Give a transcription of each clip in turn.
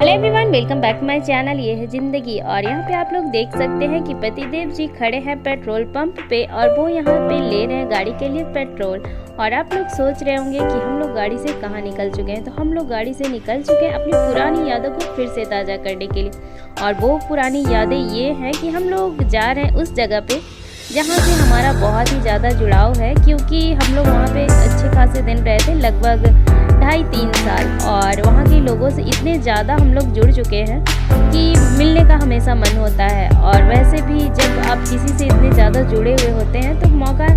Hello everyone, welcome back to my channel. ये है ज़िंदगी। और यहाँ पे आप लोग देख सकते हैं कि पतिदेव जी खड़े हैं पेट्रोल पंप पे और वो यहाँ पे ले रहे हैं गाड़ी के लिए पेट्रोल। और आप लोग सोच रहे होंगे कि हम लोग गाड़ी से कहाँ निकल चुके हैं। तो हम लोग गाड़ी से निकल चुके हैं अपनी पुरानी यादों को फिर से ताज़ा करने के लिए। और वो पुरानी यादें ये हैं कि हम लोग जा रहे हैं उस जगह पे जहाँ से हमारा बहुत ही ज़्यादा जुड़ाव है, क्योंकि हम लोग वहाँ पे अच्छे खासे दिन रहे थे, लगभग 2.5-3 साल। और वहाँ के लोगों से इतने ज़्यादा हम लोग जुड़ चुके हैं कि मिलने का हमेशा मन होता है। और वैसे भी जब आप किसी से इतने ज़्यादा जुड़े हुए होते हैं तो मौका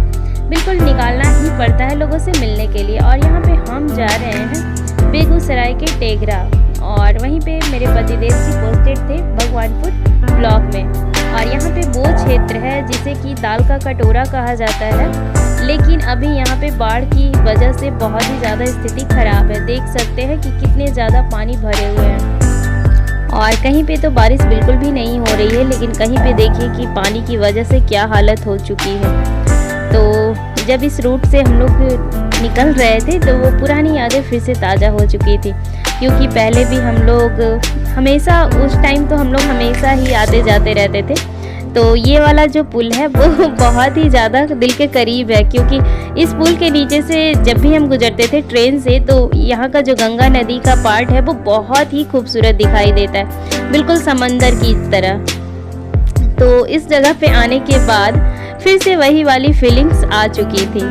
बिल्कुल निकालना ही पड़ता है लोगों से मिलने के लिए। और यहाँ पे हम जा रहे हैं बेगूसराय के टेगरा, और वहीं पे मेरे पतिदेव जी पोस्टेड थे भगवानपुर ब्लॉक में। और यहाँ पे वो क्षेत्र है जिसे कि दाल का कटोरा कहा जाता है, लेकिन अभी यहाँ पे बाढ़ की वजह से बहुत ही ज़्यादा स्थिति खराब है। देख सकते हैं कि कितने ज़्यादा पानी भरे हुए हैं। और कहीं पे तो बारिश बिल्कुल भी नहीं हो रही है, लेकिन कहीं पे देखिए कि पानी की वजह से क्या हालत हो चुकी है। तो जब इस रूट से हम लोग निकल रहे थे तो वो पुरानी यादें फिर से ताज़ा हो चुकी थी, क्योंकि पहले भी हम लोग हमेशा उस टाइम तो हम लोग हमेशा ही आते जाते रहते थे। तो ये वाला जो पुल है वो बहुत ही ज़्यादा दिल के करीब है, क्योंकि इस पुल के नीचे से जब भी हम गुजरते थे ट्रेन से तो यहाँ का जो गंगा नदी का पार्ट है वो बहुत ही खूबसूरत दिखाई देता है, बिल्कुल समंदर की तरह। तो इस जगह पे आने के बाद फिर से वही वाली फीलिंग्स आ चुकी थी।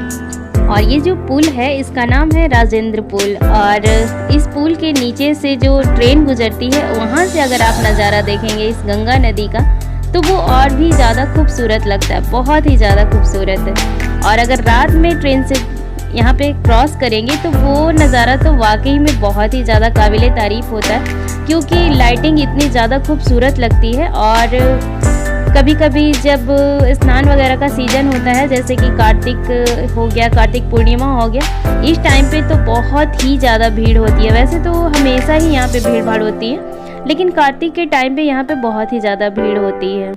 और ये जो पुल है इसका नाम है राजेंद्र पुल। और इस पुल के नीचे से जो ट्रेन गुजरती है वहाँ से अगर आप नज़ारा देखेंगे इस गंगा नदी का तो वो और भी ज़्यादा खूबसूरत लगता है, बहुत ही ज़्यादा खूबसूरत है। और अगर रात में ट्रेन से यहाँ पे क्रॉस करेंगे तो वो नज़ारा तो वाकई में बहुत ही ज़्यादा काबिले तारीफ़ होता है, क्योंकि लाइटिंग इतनी ज़्यादा खूबसूरत लगती है। और कभी कभी जब स्नान वगैरह का सीज़न होता है, जैसे कि कार्तिक हो गया, कार्तिक पूर्णिमा हो गया, इस टाइम पे तो बहुत ही ज़्यादा भीड़ होती है। वैसे तो हमेशा ही यहाँ पे भीड़ भाड़ होती है, लेकिन कार्तिक के टाइम पे यहाँ पे बहुत ही ज़्यादा भीड़ होती है।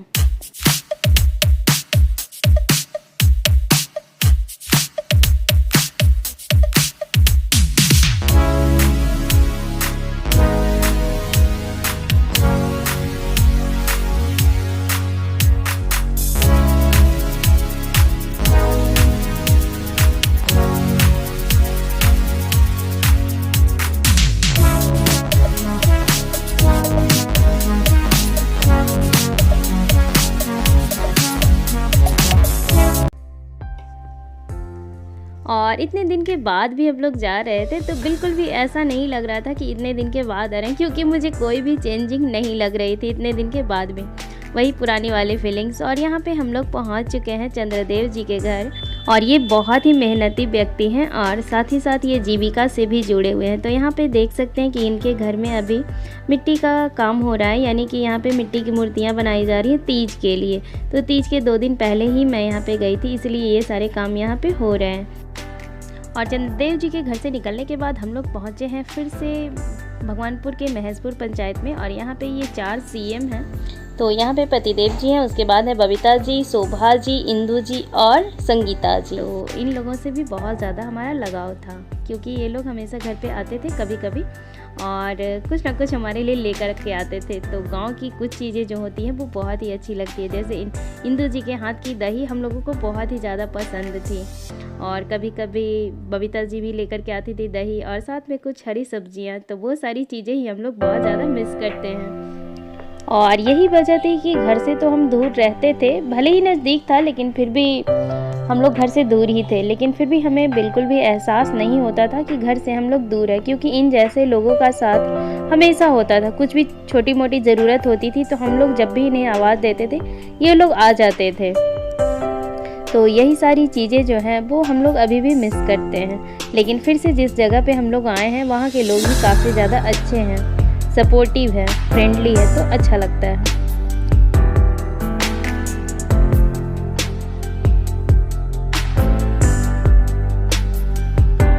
और इतने दिन के बाद भी हम लोग जा रहे थे तो बिल्कुल भी ऐसा नहीं लग रहा था कि इतने दिन के बाद आ रहे हैं, क्योंकि मुझे कोई भी चेंजिंग नहीं लग रही थी इतने दिन के बाद भी, वही पुरानी वाली फीलिंग्स। और यहाँ पे हम लोग पहुँच चुके हैं चंद्रदेव जी के घर। और ये बहुत ही मेहनती व्यक्ति हैं और साथ ही साथ ये जीविका से भी जुड़े हुए हैं। तो यहाँ पे देख सकते हैं कि इनके घर में अभी मिट्टी का काम हो रहा है, यानी कि यहाँ पे मिट्टी की मूर्तियाँ बनाई जा रही हैं तीज के लिए। तो तीज के 2 दिन पहले ही मैं यहाँ पे गई थी, इसलिए ये सारे काम यहाँ पे हो रहे हैं। और चंद्रदेव जी के घर से निकलने के बाद हम लोग पहुँचे हैं फिर से भगवानपुर के महेशपुर पंचायत में। और यहाँ पे ये 4 CM हैं। तो यहाँ पे पतिदेव जी हैं, उसके बाद है बबीता जी, शोभा जी, इंदू जी और संगीता जी। तो इन लोगों से भी बहुत ज़्यादा हमारा लगाव था, क्योंकि ये लोग हमेशा घर पे आते थे कभी कभी और कुछ ना कुछ हमारे लिए लेकर के आते थे। तो गांव की कुछ चीज़ें जो होती हैं वो बहुत ही अच्छी लगती है, जैसे इंदू जी के हाथ की दही हम लोगों को बहुत ही ज़्यादा पसंद थी। और कभी कभी बबीता जी भी लेकर के आती थी दही और साथ में कुछ हरी सब्जियां। तो वो सारी चीज़ें ही हम लोग बहुत ज़्यादा मिस करते हैं। और यही वजह थी कि घर से तो हम दूर रहते थे, भले ही नज़दीक था लेकिन फिर भी हम लोग घर से दूर ही थे। लेकिन फिर भी हमें बिल्कुल भी एहसास नहीं होता था कि घर से हम लोग दूर है, क्योंकि इन जैसे लोगों का साथ हमेशा होता था। कुछ भी छोटी मोटी ज़रूरत होती थी तो हम लोग जब भी इन्हें आवाज़ देते थे ये लोग आ जाते थे। तो यही सारी चीज़ें जो हैं वो हम लोग अभी भी मिस करते हैं। लेकिन फिर से जिस जगह पे हम लोग आए हैं वहाँ के लोग भी काफ़ी ज़्यादा अच्छे हैं, सपोर्टिव है, फ्रेंडली है, तो अच्छा लगता है।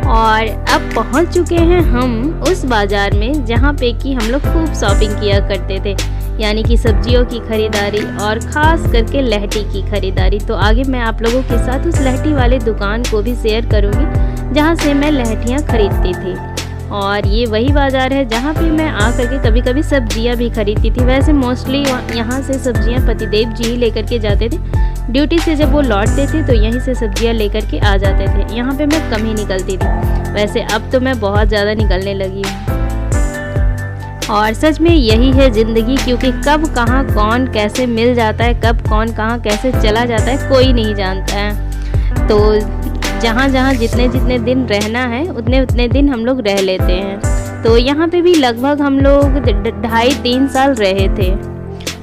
और अब पहुंच चुके हैं हम उस बाज़ार में जहां पे कि हम लोग खूब शॉपिंग किया करते थे, यानी कि सब्जियों की खरीदारी और ख़ास करके लहठी की खरीदारी। तो आगे मैं आप लोगों के साथ उस लहठी वाले दुकान को भी शेयर करूंगी जहां से मैं लहठियां खरीदती थी। और ये वही बाज़ार है जहाँ पे मैं आ करके कभी कभी सब्जियाँ भी खरीदती थी। वैसे मोस्टली यहाँ से सब्जियाँ पतिदेव जी ही लेकर के जाते थे। ड्यूटी से जब वो लौटते थे तो यहीं से सब्जियाँ लेकर के आ जाते थे। यहाँ पे मैं कम ही निकलती थी। वैसे अब तो मैं बहुत ज़्यादा निकलने लगी हूँ। और सच में यही है ज़िंदगी, क्योंकि कब कहाँ कौन कैसे मिल जाता है, कब कौन कहाँ कैसे चला जाता है, कोई नहीं जानता है। तो जहाँ जहाँ जितने जितने दिन रहना है उतने उतने दिन हम लोग रह लेते हैं। तो यहाँ पे भी लगभग हम लोग 2.5-3 साल रहे थे।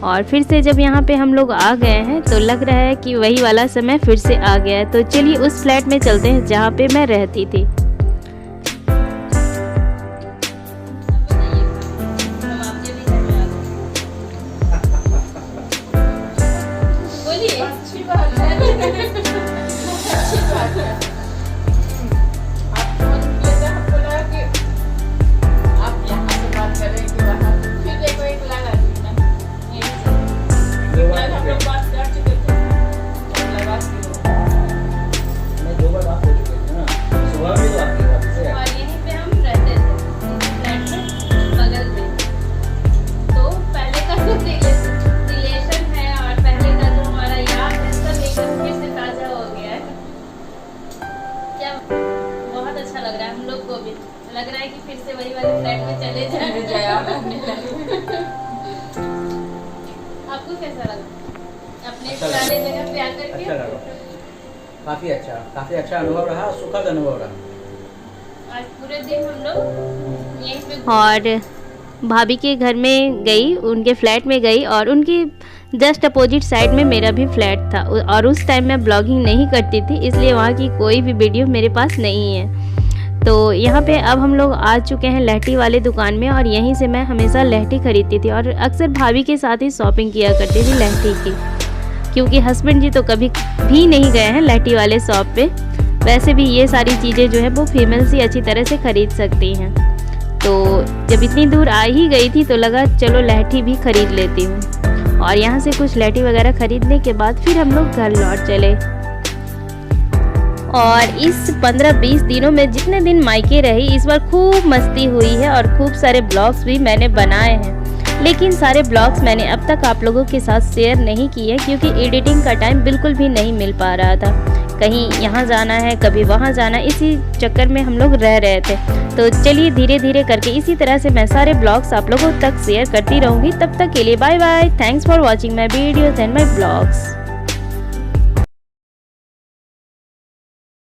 और फिर से जब यहाँ पे हम लोग आ गए हैं तो लग रहा है कि वही वाला समय फिर से आ गया है। तो चलिए उस फ्लैट में चलते हैं जहाँ पे मैं रहती थी। बहुत अच्छा लग रहा है, हम लोग को भी लग रहा है कि फिर से वही वाले फ्लैट में चले जाए। आपको कैसा लगा अपने पुराने जगह पे आकर के? अच्छा लगा, काफी अच्छा अनुभव रहा, सुखद अनुभव रहा। आज पूरे दिन हम लोग यहीं पे और भाभी के घर में गई, उनके फ्लैट में गई और उनकी जस्ट अपोजिट साइड में मेरा भी फ्लैट था। और उस टाइम मैं ब्लॉगिंग नहीं करती थी, इसलिए वहाँ की कोई भी वीडियो मेरे पास नहीं है। तो यहाँ पे अब हम लोग आ चुके हैं लहठी वाले दुकान में और यहीं से मैं हमेशा लहठी खरीदती थी और अक्सर भाभी के साथ ही शॉपिंग किया करती थी लहठी की, क्योंकि हस्बैंड जी तो कभी भी नहीं गए हैं लहठी वाले शॉप पे। वैसे भी ये सारी चीज़ें जो है वो फीमेल्स ही अच्छी तरह से खरीद सकती हैं। तो जब इतनी दूर आ ही गई थी तो लगा चलो लहठी भी खरीद लेती हूँ। और यहाँ से कुछ लहठी वगैरह खरीदने के बाद फिर हम लोग घर लौट चले। और इस 15-20 दिनों में जितने दिन मायके रही, इस बार खूब मस्ती हुई है और खूब सारे ब्लॉग्स भी मैंने बनाए हैं। लेकिन सारे ब्लॉग्स मैंने अब तक आप लोगों के साथ शेयर नहीं किए, क्योंकि एडिटिंग का टाइम बिल्कुल भी नहीं मिल पा रहा था। कहीं यहाँ जाना है, कभी वहाँ जाना, इसी चक्कर में हम लोग रह रहे थे। तो चलिए धीरे धीरे करके इसी तरह से मैं सारे ब्लॉग्स आप लोगों तक शेयर करती रहूँगी। तब तक के लिए bye bye. Thanks for watching my videos and my blogs.